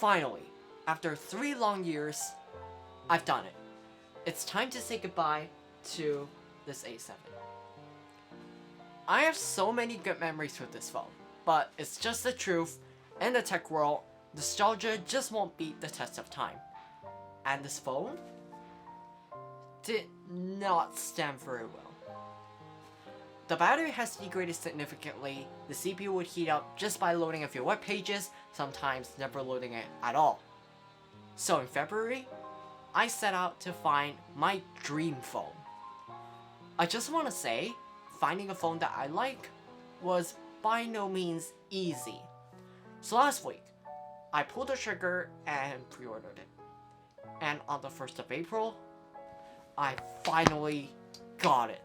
finally, after 3 long years, I've done it. It's time to say goodbye to this A7. I have so many good memories with this phone, but it's just the truth, in the tech world, nostalgia just won't beat the test of time. And this phone did not stand very well. The battery has degraded significantly, the CPU would heat up just by loading a few web pages, sometimes never loading it at all. So in February, I set out to find my dream phone. I just want to say, finding a phone that I like was by no means easy. So last week, I pulled the trigger and pre-ordered it. And on the 1st of April, I finally got it.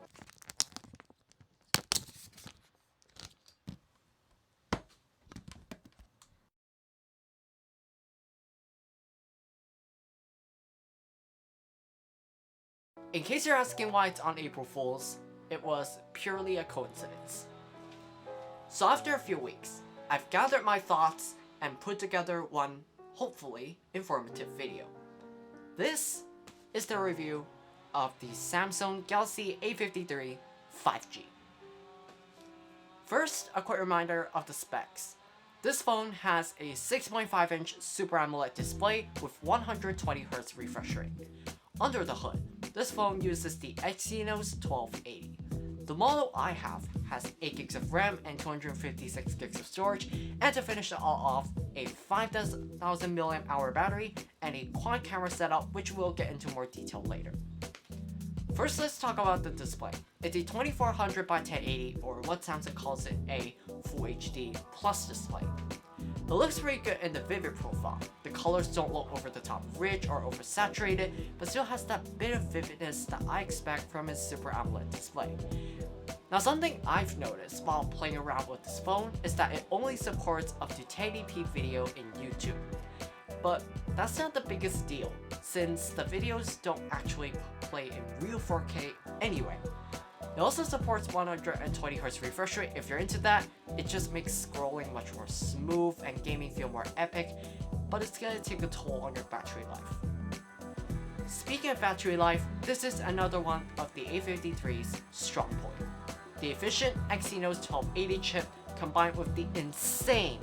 In case you're asking why it's on April Fools, it was purely a coincidence. So after a few weeks, I've gathered my thoughts and put together one, hopefully, informative video. This is the review of the Samsung Galaxy A53 5G. First, a quick reminder of the specs. This phone has a 6.5-inch Super AMOLED display with 120Hz refresh rate. Under the hood, this phone uses the Exynos 1280. The model I have has 8GB of RAM and 256GB of storage, and to finish it all off, a 5000 mAh battery and a quad camera setup, which we'll get into more detail later. First, let's talk about the display. It's a 2400 by 1080, or what Samsung calls it, a Full HD Plus display. It looks pretty good in the vivid profile. The colors don't look over the top rich or oversaturated, but still has that bit of vividness that I expect from its Super AMOLED display. Now, something I've noticed while playing around with this phone is that it only supports up to 1080p video in YouTube. But that's not the biggest deal, since the videos don't actually play in real 4K anyway. It also supports 120Hz refresh rate if you're into that. It just makes scrolling much more smooth and gaming feel more epic, but it's gonna take a toll on your battery life. Speaking of battery life, this is another one of the A53's strong point. The efficient Exynos 1280 chip combined with the insane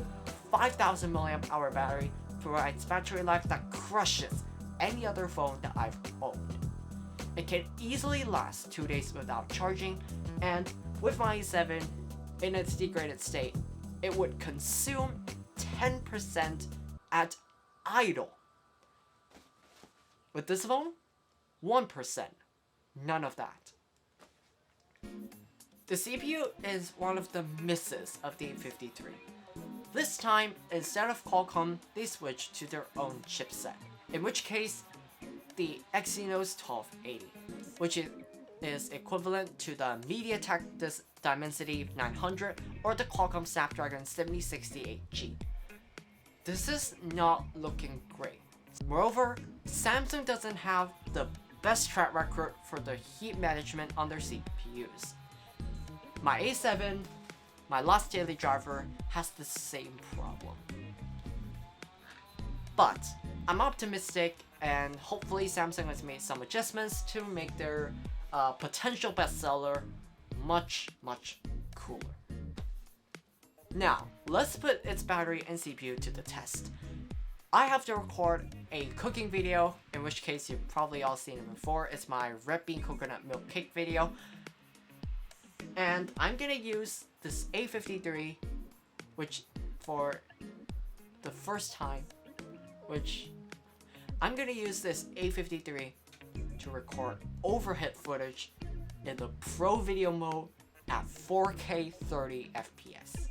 5000 mAh battery provides battery life that crushes any other phone that I've owned. It can easily last 2 days without charging, and with my A7 in its degraded state, it would consume 10% at idle. With this phone, 1%, none of that. The CPU is one of the misses of the A53. This time, instead of Qualcomm, they switched to their own chipset, in which case, the Exynos 1280, which is equivalent to the MediaTek Dimensity 900 or the Qualcomm Snapdragon 7068G. This is not looking great. Moreover, Samsung doesn't have the best track record for the heat management on their CPUs. My A7, my last daily driver, has the same problem. But I'm optimistic, and hopefully Samsung has made some adjustments to make their potential bestseller much cooler. Now, let's put its battery and CPU to the test. I have to record a cooking video, in which case you've probably all seen it before. It's my red bean coconut milk cake video. And I'm gonna use this A53, which for the first time, I'm gonna use this A53 to record overhead footage in the Pro Video mode at 4K 30 FPS.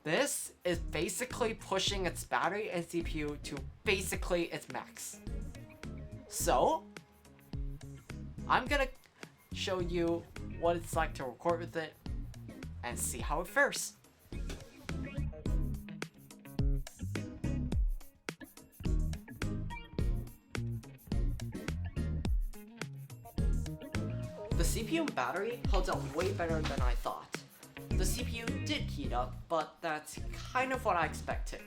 This is basically pushing its battery and CPU to basically its max. So, I'm gonna show you what it's like to record with it and see how it fares. The CPU and battery held up way better than I thought. The CPU did heat up, but that's kind of what I expected.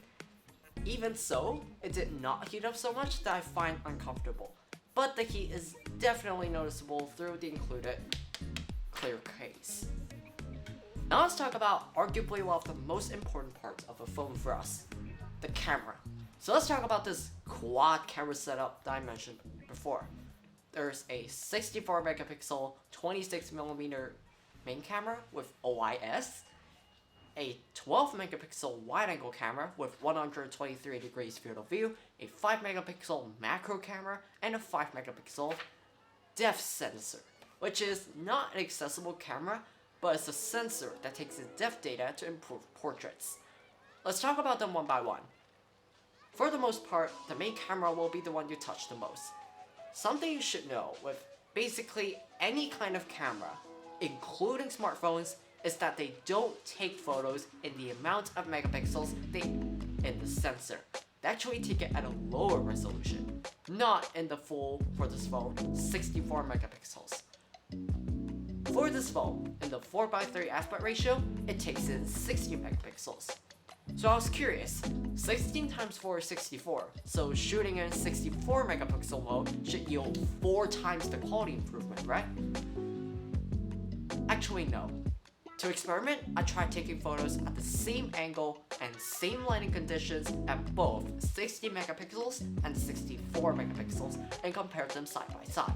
Even so, it did not heat up so much that I find uncomfortable, but the heat is definitely noticeable through the included clear case. Now let's talk about arguably one of the most important parts of a phone for us, the camera. So let's talk about this quad camera setup that I mentioned before. There's a 64 megapixel 26mm main camera with OIS, a 12 megapixel wide angle camera with 123 degrees field of view, a 5 megapixel macro camera, and a 5 megapixel depth sensor, which is not an accessible camera, but it's a sensor that takes the depth data to improve portraits. Let's talk about them one by one. For the most part, the main camera will be the one you touch the most. Something you should know with basically any kind of camera, including smartphones, is that they don't take photos in the amount of megapixels in the sensor. They actually take it at a lower resolution, not in the full, for this phone, 64 megapixels. For this phone, in the 4:3 aspect ratio, it takes in 60 megapixels. So I was curious, 16 times 4 is 64, so shooting in 64 megapixel mode should yield 4 times the quality improvement, right? Actually no. To experiment, I tried taking photos at the same angle and same lighting conditions at both 60 megapixels and 64 megapixels and compared them side by side.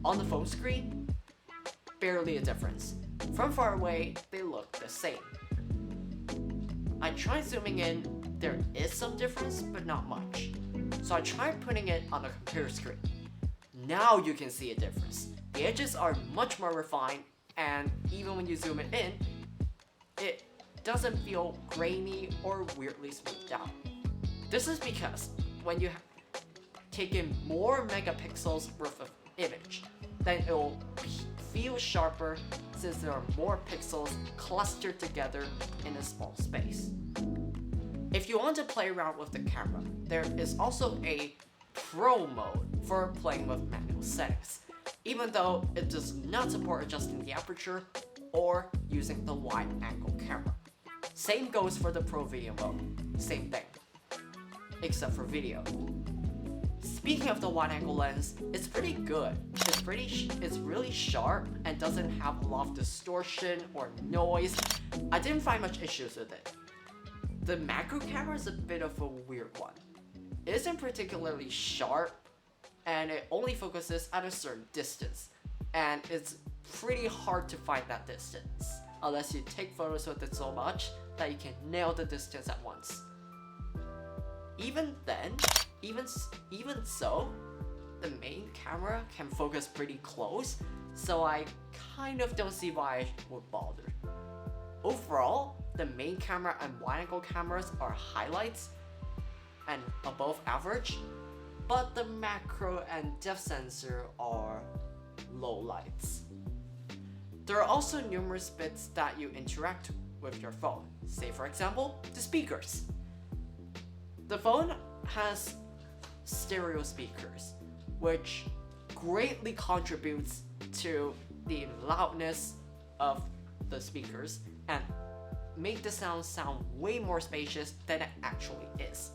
On the phone screen, barely a difference. From far away, they look the same. I tried zooming in, there is some difference, but not much. So I tried putting it on the computer screen. Now you can see a difference. The edges are much more refined, and even when you zoom it in, it doesn't feel grainy or weirdly smoothed out. This is because when you take in more megapixels worth of image, then it will feel sharper since there are more pixels clustered together in a small space. If you want to play around with the camera, there is also a Pro mode for playing with manual settings, even though it does not support adjusting the aperture or using the wide angle camera. Same goes for the Pro Video mode, same thing, except for video. Speaking of the wide angle lens, it's pretty good. It's really sharp and doesn't have a lot of distortion or noise. I didn't find much issues with it. The macro camera is a bit of a weird one. It isn't particularly sharp, and it only focuses at a certain distance, and it's pretty hard to find that distance unless you take photos with it so much that you can nail the distance at once. Even so, the main camera can focus pretty close, so I kind of don't see why I would bother. Overall, the main camera and wide angle cameras are highlights and above average, but the macro and depth sensor are lowlights. There are also numerous bits that you interact with your phone. Say for example, the speakers. The phone has stereo speakers, which greatly contributes to the loudness of the speakers and make the sound way more spacious than it actually is.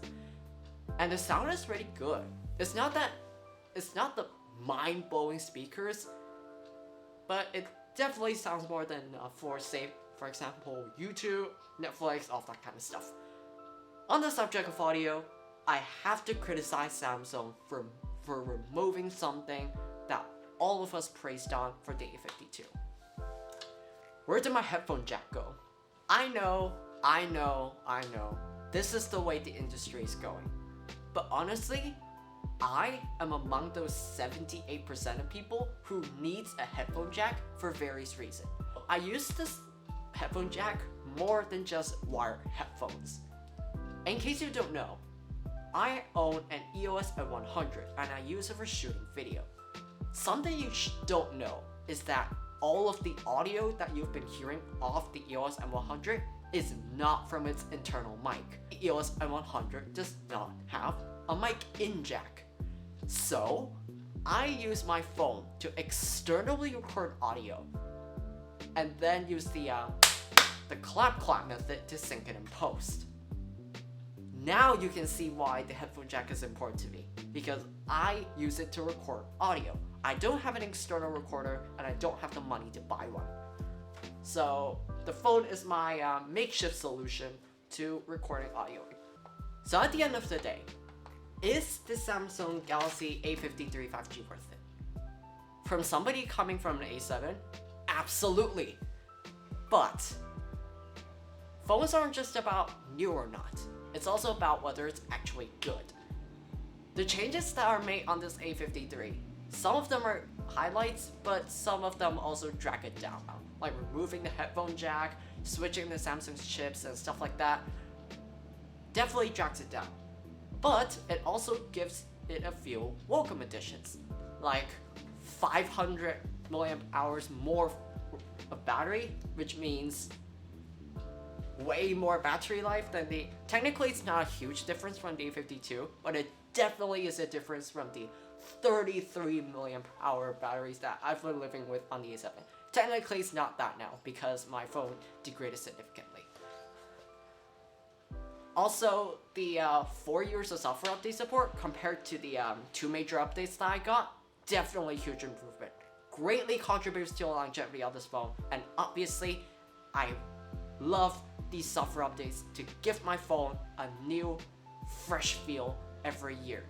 And the sound is pretty good. It's not the mind-blowing speakers, but it definitely sounds more than for, say, for example, YouTube, Netflix, all that kind of stuff. On the subject of audio, I have to criticize Samsung for removing something that all of us praised on for the A52. Where did my headphone jack go? I know, this is the way the industry is going. But honestly, I am among those 78% of people who needs a headphone jack for various reasons. I use this headphone jack more than just wired headphones. In case you don't know, I own an EOS M100 and I use it for shooting video. Something you don't know is that all of the audio that you've been hearing off the EOS M100 is not from its internal mic. The EOS M100 does not have a mic in jack. So, I use my phone to externally record audio and then use the clap method to sync it in post. Now you can see why the headphone jack is important to me, because I use it to record audio. I don't have an external recorder and I don't have the money to buy one. So the phone is my makeshift solution to recording audio. So at the end of the day, is the Samsung Galaxy A53 5G worth it? From somebody coming from an A7, absolutely. But phones aren't just about new or not. It's also about whether it's actually good. The changes that are made on this A53, some of them are highlights, but some of them also drag it down. Like removing the headphone jack, switching the Samsung's chips and stuff like that, definitely drags it down. But it also gives it a few welcome additions, like 500 milliamp hours more of battery, which means way more battery life than the... Technically, it's not a huge difference from the A52, but it definitely is a difference from the 33 milliamp hour batteries that I've been living with on the A7. Technically, it's not that now because my phone degraded significantly. Also, the 4 years of software update support compared to the 2 major updates that I got, definitely huge improvement. Greatly contributes to the longevity of this phone, and obviously, I love these software updates to give my phone a new, fresh feel every year.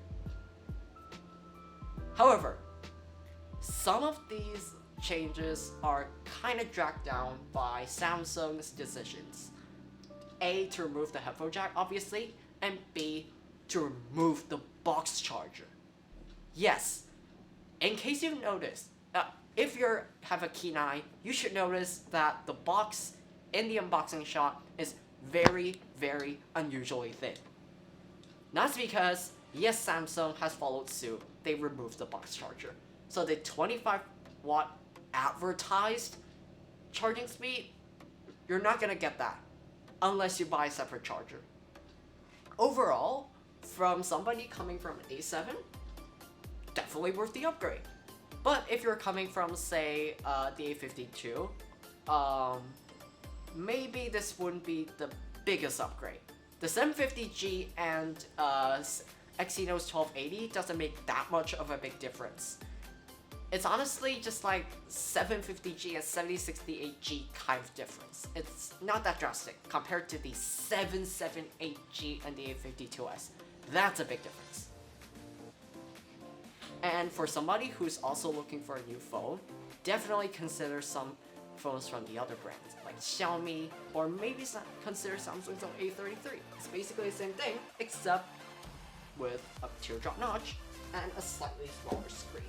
However, some of these changes are kind of dragged down by Samsung's decisions. A, to remove the headphone jack, obviously, and B, to remove the box charger. Yes, in case you've noticed, if you have a keen eye, you should notice that the box in the unboxing shot is very, very unusually thin. That's because, yes, Samsung has followed suit. They removed the box charger. So the 25-watt advertised charging speed, you're not gonna get that unless you buy a separate charger. Overall, from somebody coming from an A7, definitely worth the upgrade. But if you're coming from, say, the A52, maybe this wouldn't be the biggest upgrade. The 750G and Exynos 1280 doesn't make that much of a big difference. It's honestly just like 750G and 7068G kind of difference. It's not that drastic compared to the 778G and the A52s. That's a big difference. And for somebody who's also looking for a new phone, definitely consider some phones from the other brands, like Xiaomi, or maybe consider Samsung's own A33. It's basically the same thing, except with a teardrop notch and a slightly smaller screen.